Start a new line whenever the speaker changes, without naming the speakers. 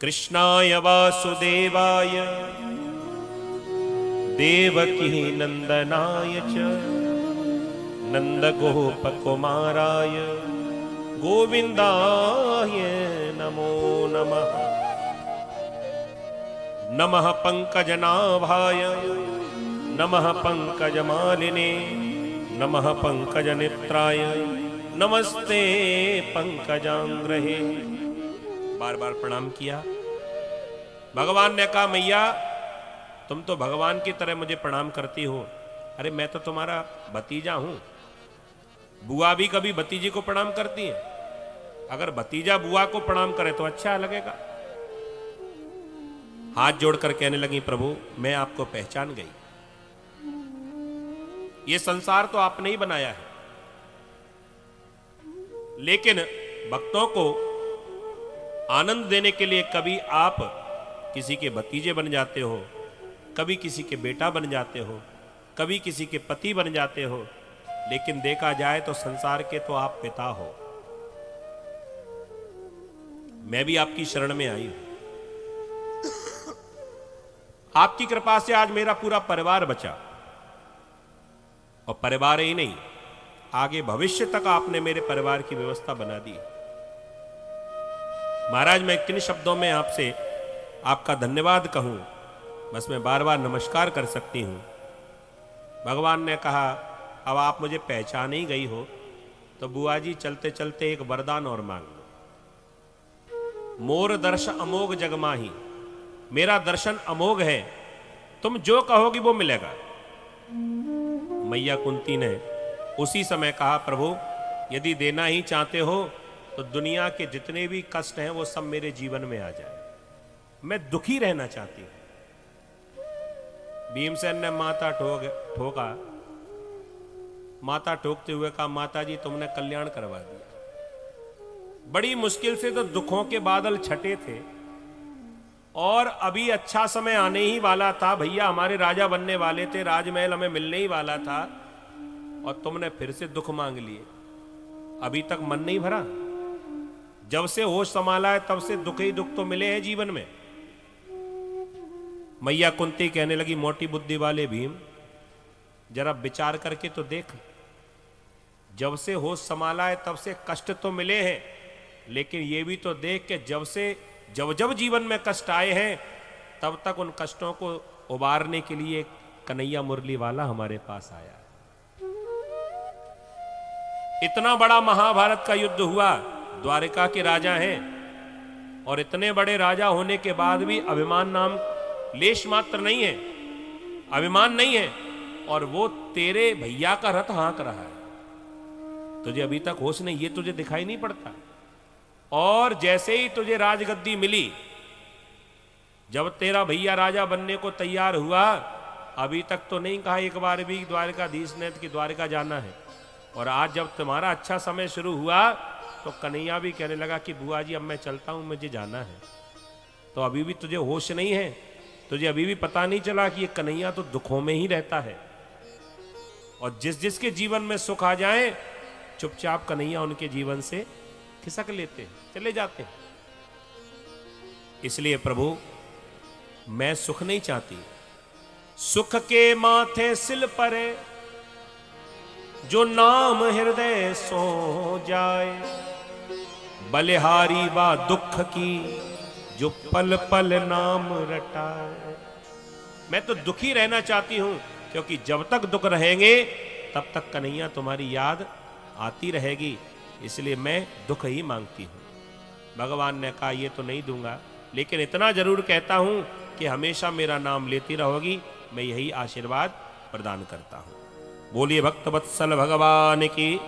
कृष्णाय वासुदेवाय देवकी नंदनाय च नंदगोपकुमाराय गोविंदाय नमो नमः। नमः पंकजनाभाय नमः पंकजमालिने नमः पंकजनेत्राय नमस्ते पंकजांग्रहे। बार बार प्रणाम किया। भगवान ने कहा मैया तुम तो भगवान की तरह मुझे प्रणाम करती हो। अरे मैं तो तुम्हारा भतीजा हूं। बुआ भी कभी भतीजे को प्रणाम करती है। अगर भतीजा बुआ को प्रणाम करे तो अच्छा लगेगा। हाथ जोड़कर कहने लगी प्रभु मैं आपको पहचान गई। ये संसार तो आपने ही बनाया है, लेकिन भक्तों को आनंद देने के लिए कभी आप किसी के भतीजे बन जाते हो, कभी किसी के बेटा बन जाते हो, कभी किसी के पति बन जाते हो, लेकिन देखा जाए तो संसार के तो आप पिता हो। मैं भी आपकी शरण में आई हूं। आपकी कृपा से आज मेरा पूरा परिवार बचा, और परिवार ही नहीं आगे भविष्य तक आपने मेरे परिवार की व्यवस्था बना दी। महाराज मैं किन शब्दों में आपसे आपका धन्यवाद कहूं, बस मैं बार बार नमस्कार कर सकती हूं। भगवान ने कहा अब आप मुझे पहचान ही गई हो तो बुआ जी चलते चलते एक वरदान और मांग लो। मोर दर्श अमोघ जगमाही, मेरा दर्शन अमोघ है, तुम जो कहोगी वो मिलेगा। मैया कुंती ने उसी समय कहा प्रभु यदि देना ही चाहते हो तो दुनिया के जितने भी कष्ट हैं वो सब मेरे जीवन में आ जाए। मैं दुखी रहना चाहती हूं। भीमसेन ने माथा ठोका। माता ठोकते हुए कहा माता जी तुमने कल्याण करवा दिया। बड़ी मुश्किल से तो दुखों के बादल छटे थे, और अभी अच्छा समय आने ही वाला था। भैया हमारे राजा बनने वाले थे, राजमहल हमें मिलने ही वाला था, और तुमने फिर से दुख मांग लिए। अभी तक मन नहीं भरा। जब से होश संभाला है तब से दुख ही दुख तो मिले हैं जीवन में। मैया कुंती कहने लगी मोटी बुद्धि वाले भीम जरा विचार करके तो देख। जब से होश संभाला है तब से कष्ट तो मिले हैं, लेकिन ये भी तो देख के जब जब जीवन में कष्ट आए हैं तब तक उन कष्टों को उबारने के लिए कन्हैया मुरली वाला हमारे पास आया। इतना बड़ा महाभारत का युद्ध हुआ, द्वारिका के राजा हैं, और इतने बड़े राजा होने के बाद भी अभिमान नाम लेश मात्र नहीं है, अभिमान नहीं है, और वो तेरे भैया का रथ हाँक रहा है। तुझे अभी तक होश नहीं, ये तुझे दिखाई नहीं पड़ता। और जैसे ही तुझे राजगद्दी मिली, जब तेरा भैया राजा बनने को तैयार हुआ, अभी तक तो नहीं कहा एक बार भी द्वारिकाधीश ने कि द्वारिका जाना है। और आज जब तुम्हारा अच्छा समय शुरू हुआ तो कन्हैया भी कहने लगा कि बुआ जी अब मैं चलता हूं, मुझे जाना है। तो अभी भी तुझे होश नहीं है, तुझे अभी भी पता नहीं चला कि ये कन्हैया तो दुखों में ही रहता है, और जिसके जीवन में सुख आ जाए चुपचाप कन्हैया उनके जीवन से खिसक लेते हैं, चले जाते हैं। इसलिए प्रभु मैं सुख नहीं चाहती। सुख के माथे सिल परे जो नाम हृदय सो जाए, बलिहारी बा दुख की जो पल पल नाम रटाए। मैं तो दुखी रहना चाहती हूं, क्योंकि जब तक दुख रहेंगे तब तक कन्हैया तुम्हारी याद आती रहेगी। इसलिए मैं दुख ही मांगती हूं। भगवान ने कहा ये तो नहीं दूंगा, लेकिन इतना जरूर कहता हूं कि हमेशा मेरा नाम लेती रहोगी। मैं यही आशीर्वाद प्रदान करता हूं। बोलिए भक्त वत्सल भगवान की।